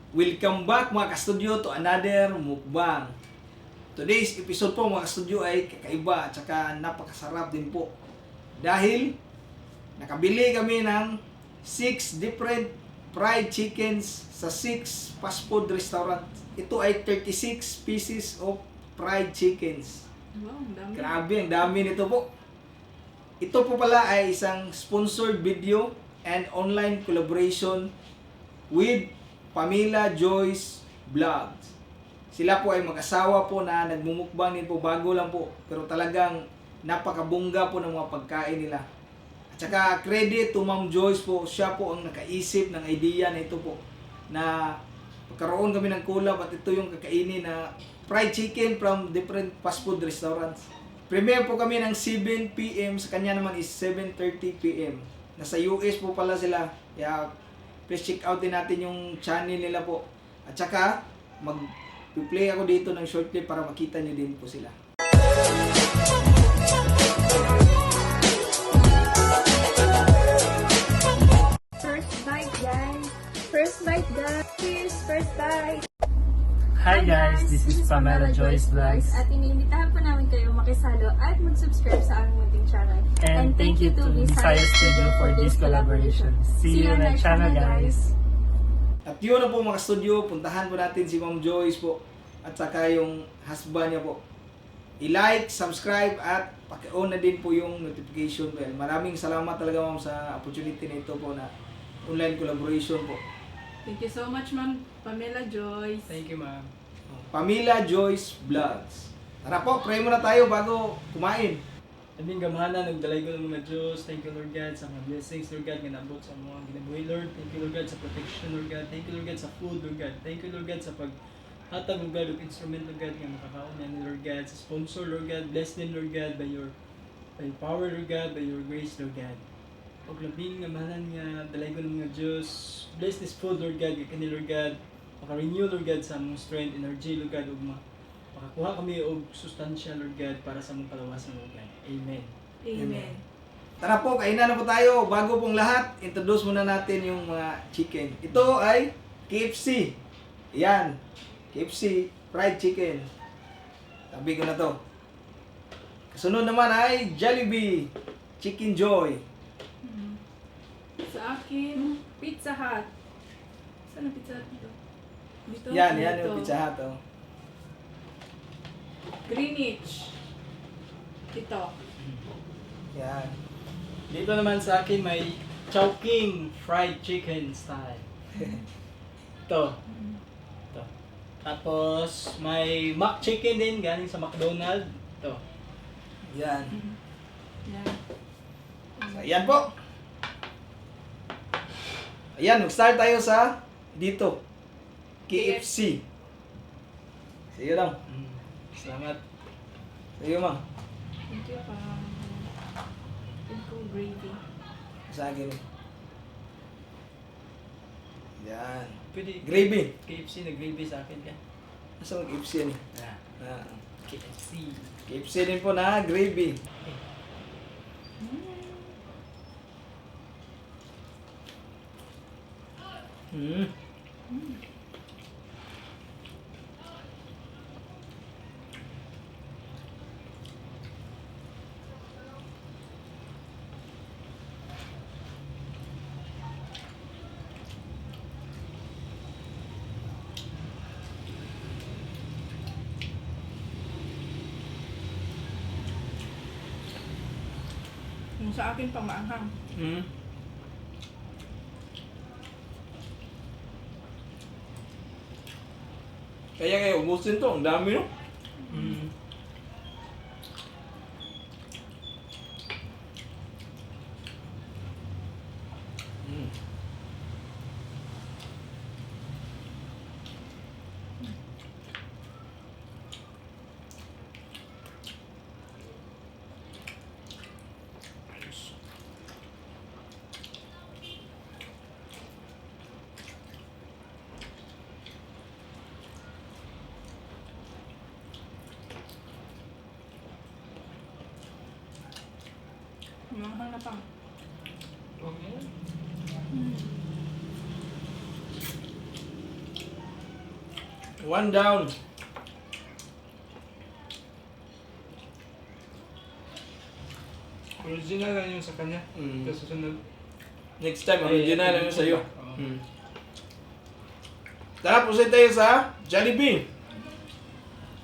Welcome back mga ka-studio to another mukbang. Today's episode po mga ka-studio ay kakaiba at saka napakasarap din po. Dahil nakabili kami ng 6 different fried chickens sa 6 fast food restaurant. Ito ay 36 pieces of fried chickens. Wow, ang dami. Grabe, ang dami nito po. Ito po pala ay isang sponsored video and online collaboration with PAMELA JOYCE VLOGS. Sila po ay mag-asawa po na nagmumukbang din po, bago lang po. Pero talagang napakabongga po ng mga pagkain nila. At saka credit to Ma'am Joyce po, siya po ang nakaisip ng idea na ito po. Na magkaroon kami ng collab at ito yung kakainin na fried chicken from different fast food restaurants. Premiere po kami ng 7 PM, sa kanya naman is 7:30 PM. Nasa US po pala sila. Kaya please check out din natin yung channel nila po. At saka, mag-play ako dito ng short clip para makita nyo din po sila. First bite, guys. First bite, guys. Cheers, first bite. Hi guys, this is Pamela Joyce Vlogs. At iniimbitahan po namin kayo makisalo at mag-subscribe sa aming munting channel. And thank you to Visayas Studio for this collaboration. See you on the channel guys. At yun na po mga studio, puntahan po natin si Ma'am Joyce po at saka yung husband niya po. I-like, subscribe at paki-on na din po yung notification bell. Maraming salamat talaga ma'am sa opportunity na ito po na online collaboration po. Thank you so much, Ma'am Pamela Joyce. Thank you ma'am. PAMELA JOYCE VLOGS. Tara po, pray muna tayo bago kumain. Aming gamhanan, nagdalay ko ng mga Diyos. Thank you Lord God sa mga blessings Lord God nga nabot sa mga ginabuhi Lord. Thank you Lord God sa protection Lord God. Thank you Lord God sa food Lord God. Thank you Lord God sa paghatag Lord God of instrument Lord God nga makakaon yan Lord God. Sa sponsor Lord God. Bless them Lord God by your power Lord God, by your grace Lord God. Paglabing gamhanan nga dalay ko ng mga Diyos. Bless this food Lord God. Kani Lord God. Maka-renew Lord God sa mong strength, energy Lord God. Makakuha kami og sustansya Lord God para sa mong palawasan Lord God. Amen. Amen. Tara po, kainan na po tayo. Bago pong lahat, introduce muna natin yung mga chicken. Ito ay KFC. Yan. KFC fried chicken. Tabi ko na to. Kasunod naman ay Jollibee Chicken Joy. Sa akin, Pizza Hut. Saan ang Pizza Hut dito? Dito? Yan Dito. yung Pizza Hut. Oh. Greenwich. Ito. Yan. Dito naman sa akin may Chowking fried chicken style. Ito. Ito. Tapos may Mac chicken din galing sa McDonald's. Ito. Yan. Yan. So, ayan po. Ayan, mag-start tayo sa dito. KFC. Sa iyo lang. Salamat. Sa iyo, ma'am. Thank you, pa. Thank you, gravy. Sa akin. Yan. Pwede Gravy. KFC na gravy sa akin ka. Asa ang KFC yan? Ah, KFC. KFC din po na gravy. Hmm. Yung sa akin, pang maanghang. Hmm. Kaya kayo, ubusin to. Ang dami, no? Maanghang na pang. Okay. One down. Original lang yung sa kanya. Mm. Tapos susunod. Next time, Ay, original ay, lang yun sa'yo. oo. Tara, proceed tayo sa Jollibee.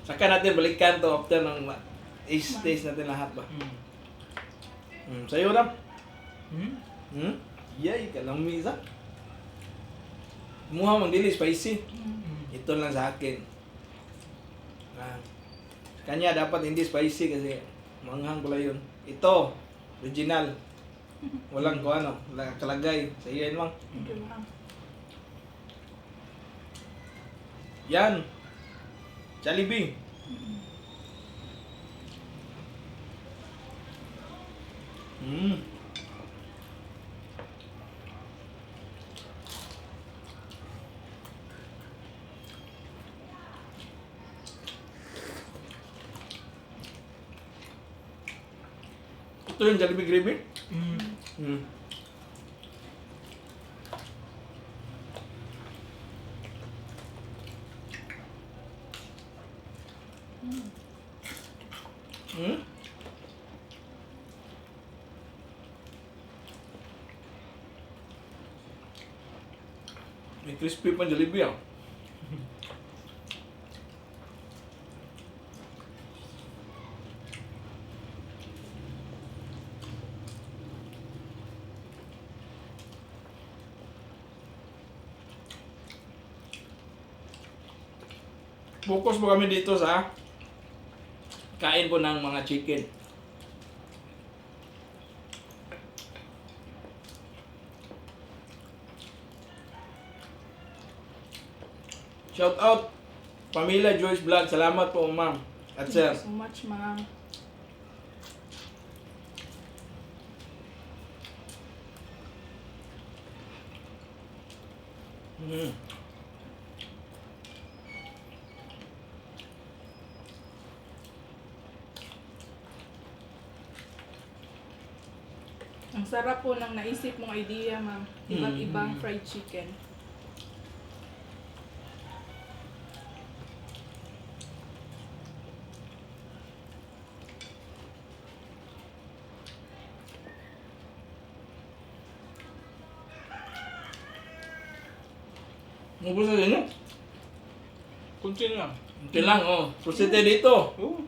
Saka natin balikan to after ng taste natin lahat ba. Sa'yo na. Yay, kalami isa. Muha mang dili spicy. Ito lang sa akin. Kanya dapat hindi spicy kasi manghang pala yun. Ito, original. Walang ko ano, wala kalagay. Sa iyo yan, Mang. Thank you, ma'am. Yan. Jollibee. Ito yung Jollibee gravy. Mm. Mm. May crispy pa Jollibee ah. Focus po kami dito sa kain po ng mga chicken. Shout out Pamela Joyce Vlogs. Salamat po, ma'am. At sir. Thank you so much, ma'am. Mm. Ang sarap po ng naisip mong idea, ma'am. Iba't ibang fried chicken. Ubus na din yun. Kunti lang. Kunti lang, oh. Proceed tayo dito. Oh.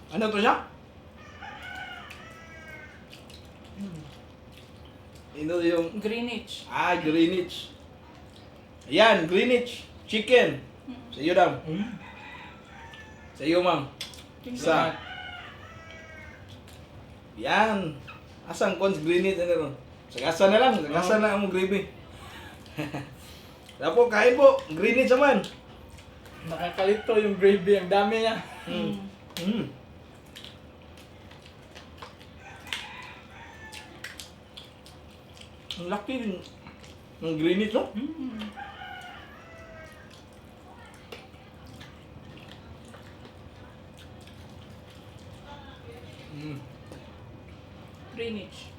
Ano to siya? Ito yung... Greenwich. Greenwich. Ayan, Greenwich. Chicken. Sa iyo daw. Sa iyo, ma'am. Thank you. Sa... Yan. Asang cons Greenwich ano ron? Sagasa na lang. Sagasa na ang gravy. Tapos kain po. Greenwich naman. Nakakalito yung gravy. Ang dami niya. Ang laki din ng Greenwich, no? Greenwich.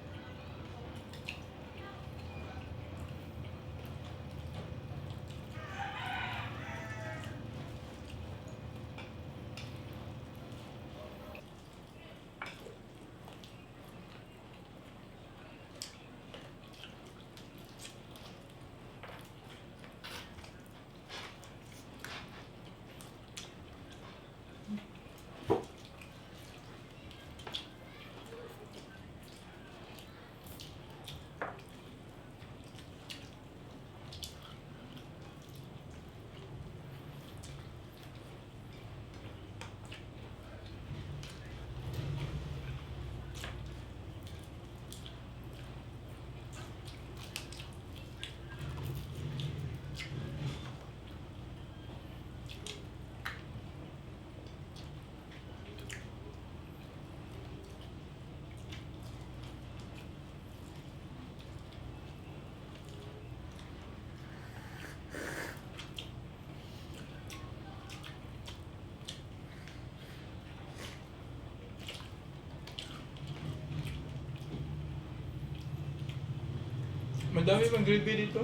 Madami pang gravy dito.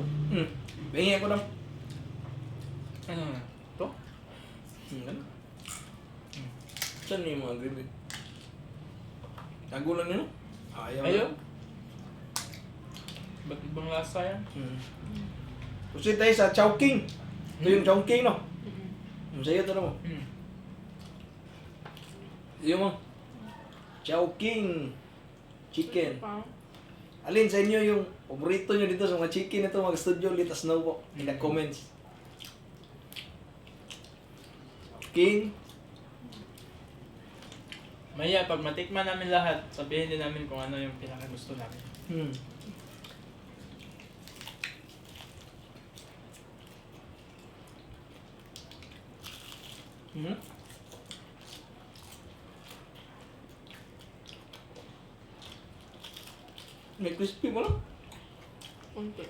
Pahingi ako daw. Ano na? Ito? Saan yung mga gravy? Tago lang yun? Ayaw. Ayaw. Ba't ibang lasa yan? Kasi tayo sa Chowking. Ito yung Chowking, no? Masaya ito na mo. Yung mo. Chowking. Chicken. Alin sa inyo yung paborito nyo dito sa mga chicken ito, mga studio, let us know po in the comments. King. Maya, pag matikman namin lahat, sabihin din namin kung ano yung pinakagusto namin. May crispy mo lang. Unti.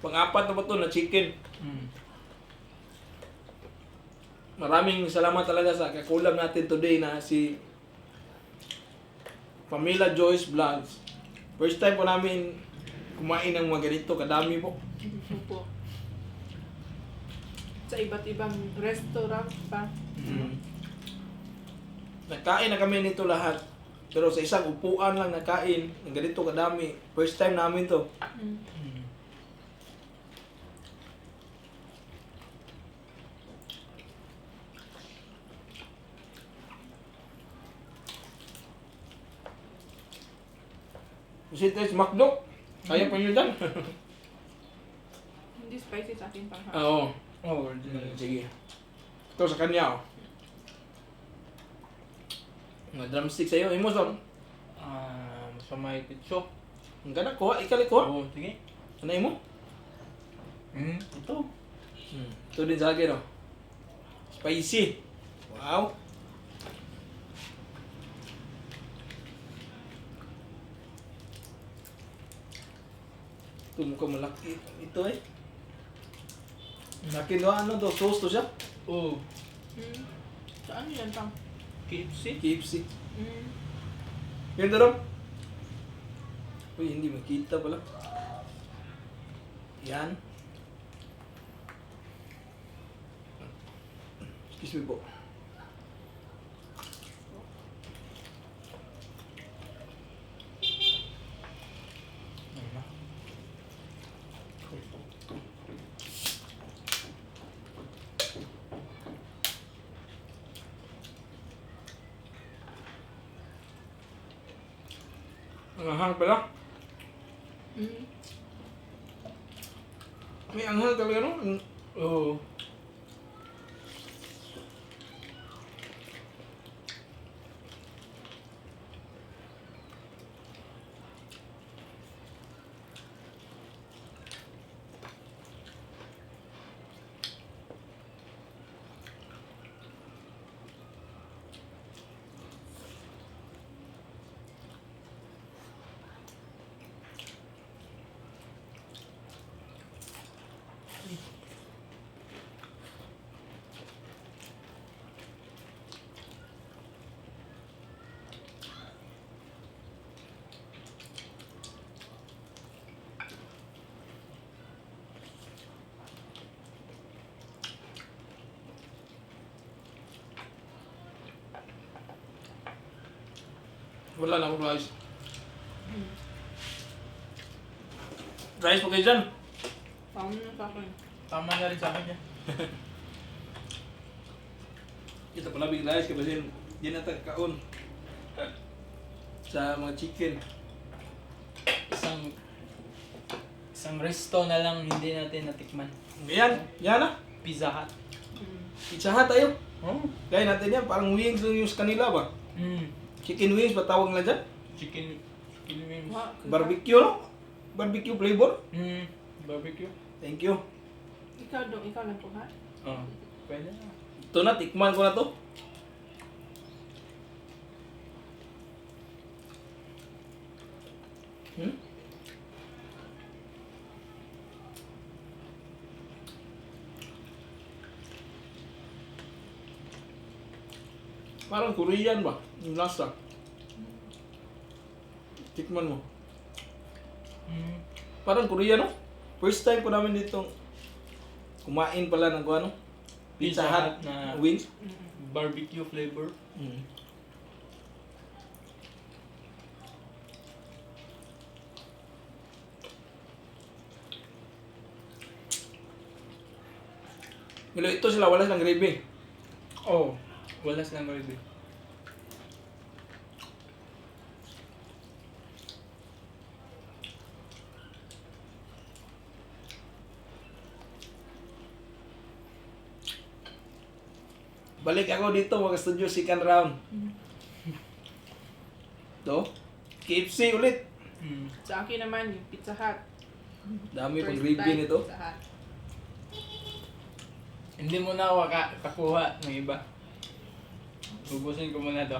Pang-apat na ba ito na chicken? Maraming salamat talaga sa kakulab natin today na si Pamela Joyce Vlogs. First time po namin kumain ng mga ganito, kadami po. Opo. Sa iba't ibang restaurant pa. Nagkain na kami nito lahat. Pero sa isang upuan lang nakain, ng ganito kadami. First time namin to. Kasi tayo McDo. Kaya pa nyo dyan. Hindi spicy sa akin pang Oo. Oh, original. Sige. Ito sa kanya. Mga drumstick sa'yo. Imo sa... Sa may pitso. Ang gana, kuha. Ikali kuha. Oo, sige. Ano mo? Ito. Ito din sa akin, oh. Spicy. Wow. Ito mukhang malaki. Ito eh. Laki no, ano to? Sauce to siya? Oo. Saan yan pang? KFC. KFC. Mm. Ganda rin. Uy, hindi makita pala. Yan. Excuse me po. Ang anghang pala. Mm. May anghang talaga no? Oo. Wala na akong rice. Rice po kayo dyan. Paano na sa akin? Tama na rin sa akin yan. Kita pala big rice kasi di na kaon sa mga chicken. Isang resto na lang hindi natin natikman. Yan, yan na. Pizza Hut. Pizza Hut tayo. Oh. Gaya natin yan, parang wings yung sa kanila ba? Chicken wings ba tawag nila dyan? Chicken wings. Barbecue no? Barbecue flavor. Barbecue. Thank you. Ikaw dong, ikaw lang po ha? Oh. Pwede na. Ito na, tikman ko na to. Hmm? Parang Korean ba? Yung lasa. Tikman mo. Mm. Parang Korean, no? First time ko namin dito kumain pala ng ano? Pizza Hut na wings. barbecue flavor. Mm. Pero ito sila wala silang gravy. Oh, wala silang gravy. Balik ako dito mga studio second round. To? KFC ulit. Mm. Sa akin naman, yung Pizza Hut. Dami pang First gravy time, nito. Pizza Hut. Hindi mo na kakuha ng iba. Ubusin ko muna to.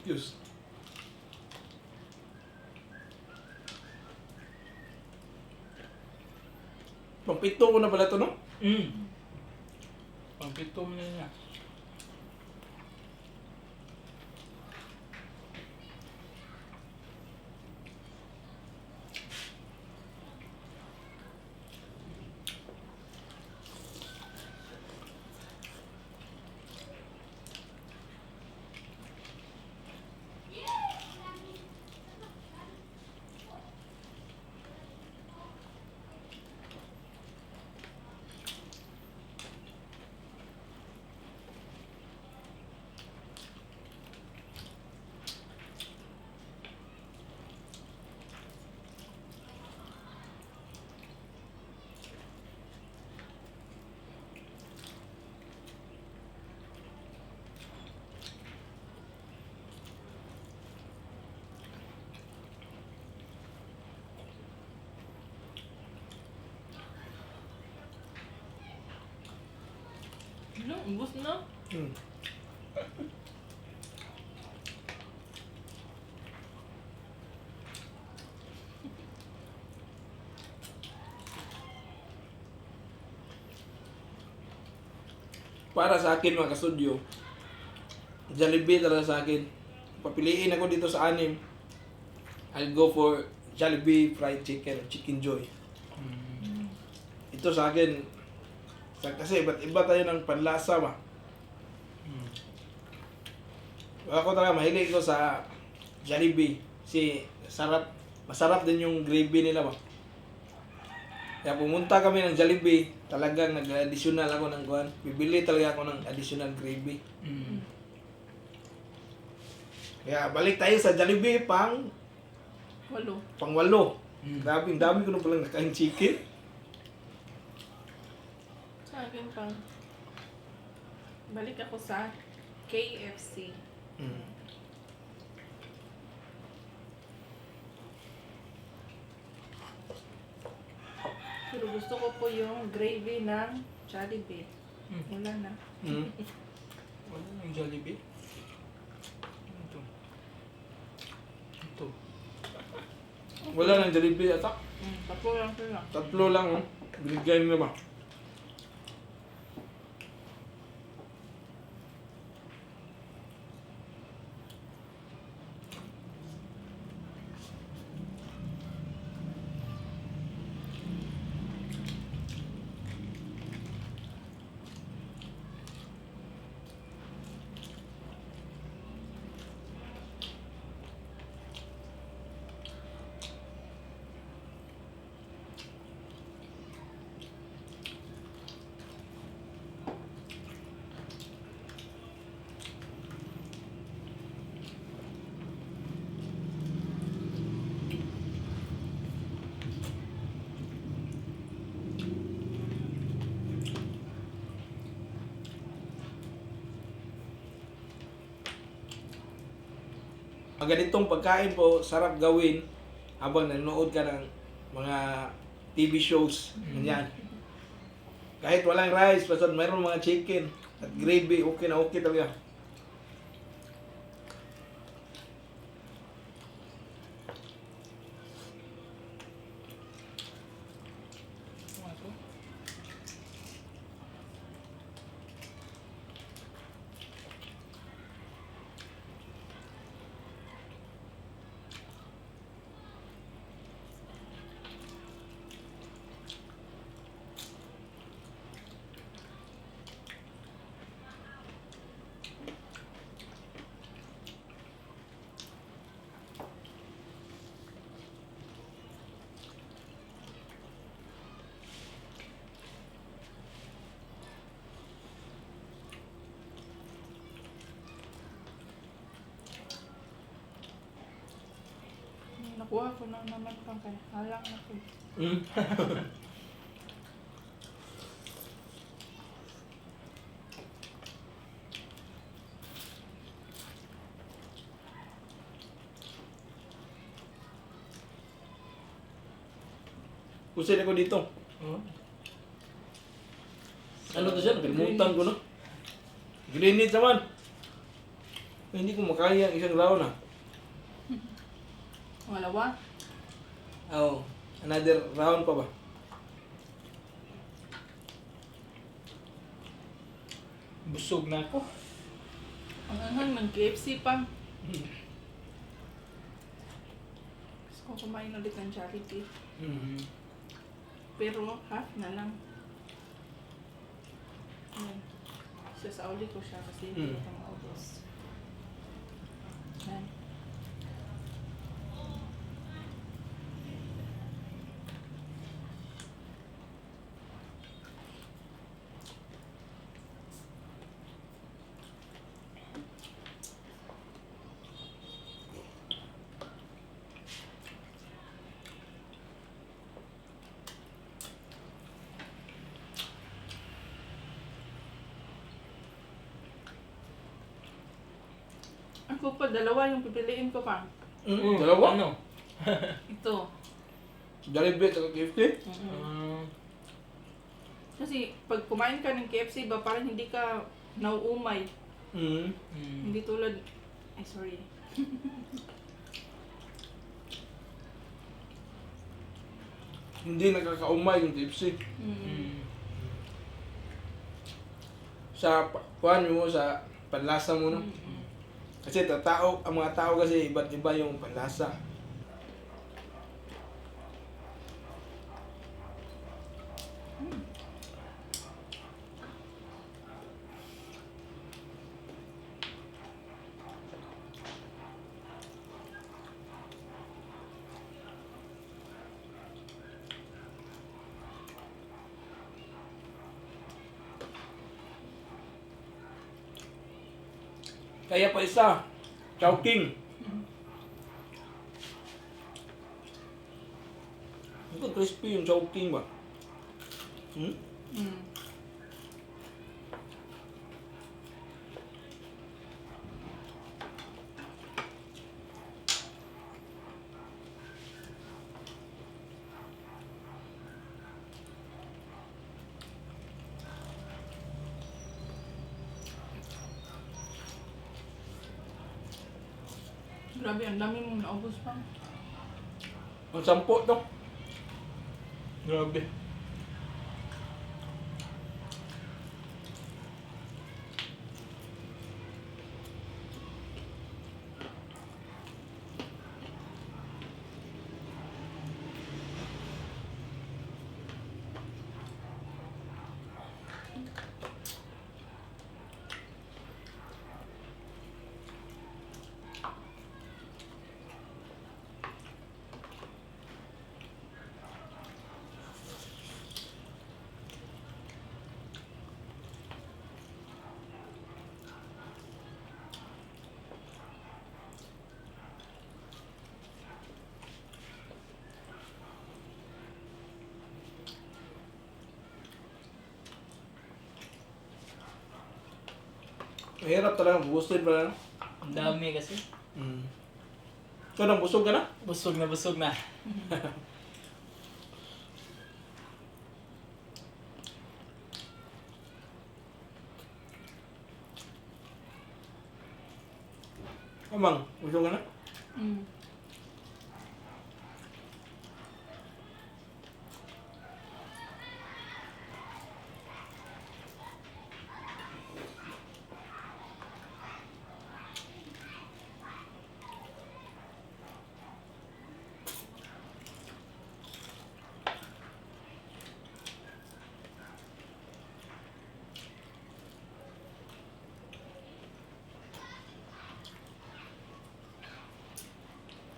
Yes. Pampito ko na pala to, no? Mm. Pagpito mo na niya. Ano? Ubus na? Hmm. Para sa akin mga kastudyo, Jollibee talaga sa akin. Papiliin ako dito sa anim. I'll go for Jollibee fried chicken or chicken joy. Ito sa akin, kasi iba't iba tayo ng panlasa ba. Mm. Ako talaga mahilig ko sa Jollibee. Kasi masarap din yung gravy nila ba. Kaya pumunta kami ng Jollibee, talagang nag-additional ako ng kuhan. Bibili talaga ako ng additional gravy. Mm. Kaya balik tayo sa Jollibee pang Walo. pangwalo. Mm. Grabe, ang dami ko na palang nakain chicken. Sa akin pang balik ako sa KFC. Mm. Pero gusto ko po yung gravy ng Jollibee. Wala na. Mm. Wala na yung Jollibee. Ito. Ito. Wala nang Jollibee ata. Tatlo lang sila. Tatlo lang, oh. Binigay nila ba? Mga ganitong pagkain po, sarap gawin habang nanonood ka ng mga TV shows. Ganyan. Kahit walang rice, basta mayroon mga chicken at gravy, okay na okay talaga. Nakuha ko na naman pang kaya. Halang na ko. Mm. Kusin ako dito. Ano to siya? Nakalimutan ko na. Greenage naman. Hindi ko makaya ang isang round ah. Walawa. Oh, another round pa ba? Busog na ako. Ang anghang ng KFC pa. Gusto ko kumain ulit ng charity. Mm-hmm. Pero half na lang. Ayan. Sasauli ko siya kasi hindi ko pang maubos. Ayan. Ako pa, dalawa yung pipiliin ko pa. Dalawa? Ano? Ito. Jollibee at KFC? Kasi pag kumain ka ng KFC ba, parang hindi ka nauumay. Mm. Hindi tulad... Ay, sorry. Hindi nakakaumay yung KFC. Sa kuhan mo, sa panlasa mo, no? Kasi ang mga tao kasi iba't iba yung panlasa. Kaya pa isa, Chowking. Ito crispy yung Chowking ba? Hmm? Grabe, ang dami mong naubos pa. Ang 10 to. Grabe. Mahirap talaga, busted pa lang. Ang dami kasi. Mm. Ikaw nang busog ka na? Busog na busog na. Amang, busog ka na? Mm.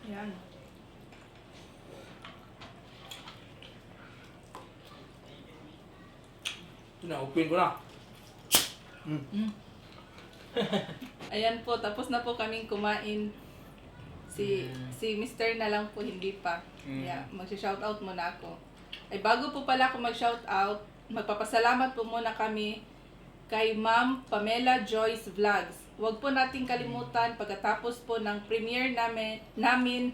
Yan. Pinaupin ko na. Ayan po, tapos na po kaming kumain. Si Mr. na lang po, hindi pa. Kaya mag-shoutout muna ako. Ay bago po pala ako mag-shoutout, magpapasalamat po muna kami kay Ma'am Pamela Joyce Vlogs. Huwag po nating kalimutan pagkatapos po ng premiere namin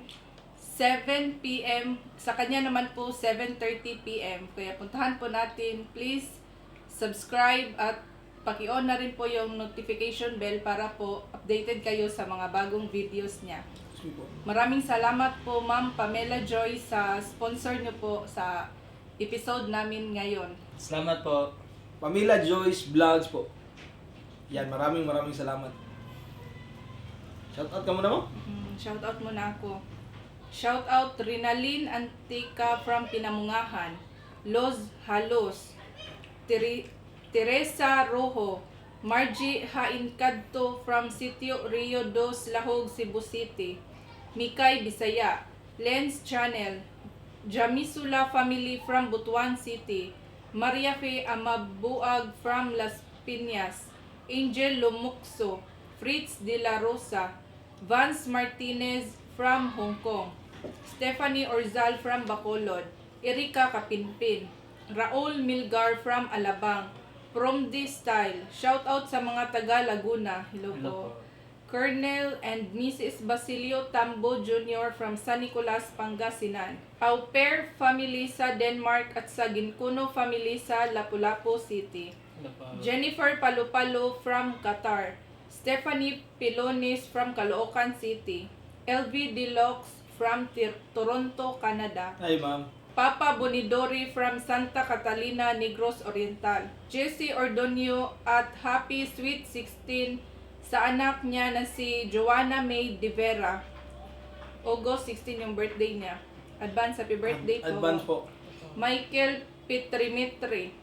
7 p.m. Sa kanya naman po 7:30 p.m. Kaya puntahan po natin. Please subscribe at paki-on na rin po yung notification bell para po updated kayo sa mga bagong videos niya. Maraming salamat po Ma'am Pamela Joyce sa sponsor niyo po sa episode namin ngayon. Salamat po. Pamela Joyce Vlogs po. Yan, maraming salamat. Shoutout ka muna mo? Shoutout muna ako. Shoutout Rinalyn Antica from Pinamungahan, Los Halos, Teresa Rojo, Margie Hainkadto from Sitio Rio Dos Lahog, Cebu City, Mikay Bisaya, Lens Channel, Jamisula family from Butuan City, Maria Fe Amabuag from Las Piñas, Angel Lumukso, Fritz De La Rosa, Vance Martinez from Hong Kong, Stephanie Orzal from Bacolod, Erika Kapinpin, Raul Milgar from Alabang, From This Style. Shout out sa mga taga Laguna. Hello po. Colonel and Mrs. Basilio Tambo Jr. from San Nicolas, Pangasinan. Au pair family sa Denmark at sa Ginkuno family sa Lapu-Lapu City. Jennifer Palupalo from Qatar. Stephanie Pilonis from Caloocan City. LV Deluxe from Toronto, Canada. Hi, ma'am. Papa Bonidori from Santa Catalina, Negros Oriental. Jesse Ordonio at Happy Sweet 16 sa anak niya na si Joanna May De Vera. August 16 yung birthday niya. Advance happy birthday po. Advance po. Michael Pitrimitri.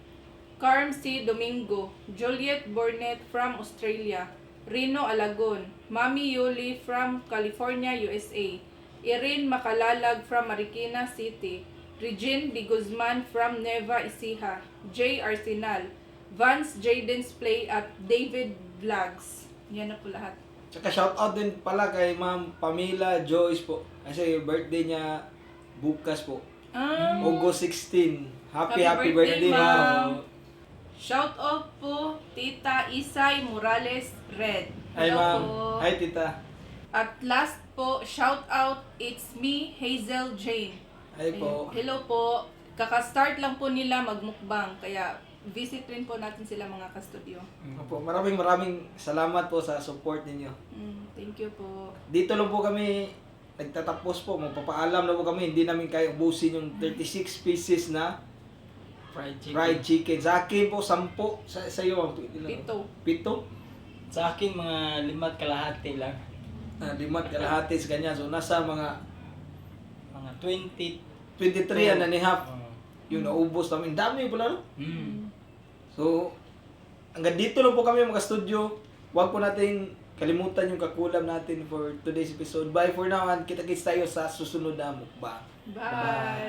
Carm C. Domingo. Juliet Burnett from Australia. Rino Alagon. Mami Yuli from California, USA. Irene Makalalag from Marikina City. Regine Di Guzman from Nueva Ecija. J. Arsenal. Vance Jaden's Play at David Vlogs. Yan na po lahat. Tsaka shoutout din pala kay Ma'am Pamela Joyce po. Kasi yung birthday niya bukas po. August 16. Happy birthday, ma'am. Shout out po Tita Isay Morales Red. Hi, Hello ma'am. po. Hi, tita. At last po, shout out, it's me, Hazel Jane. Hi po. Hello po. Kaka-start lang po nila magmukbang. Kaya visit rin po natin sila mga ka-studio. Opo, maraming salamat po sa support ninyo. Thank you po. Dito lang po kami nagtatapos po. Magpapaalam na po kami. Hindi namin kaya ubusin yung 36 pieces na fried chicken. Sa akin po, 10. Sa iyo, ang Pito? Sa akin, mga 5 kalahati lang. 5 kalahati sa kanya. So, nasa mga 20. 23 and a half. Yung naubos namin. Dami pala, no? So, hanggang dito lang po kami mga studio. Huwag po natin kalimutan yung kakulam natin for today's episode. Bye for now and kita-kits tayo sa susunod na mukbang. Bye.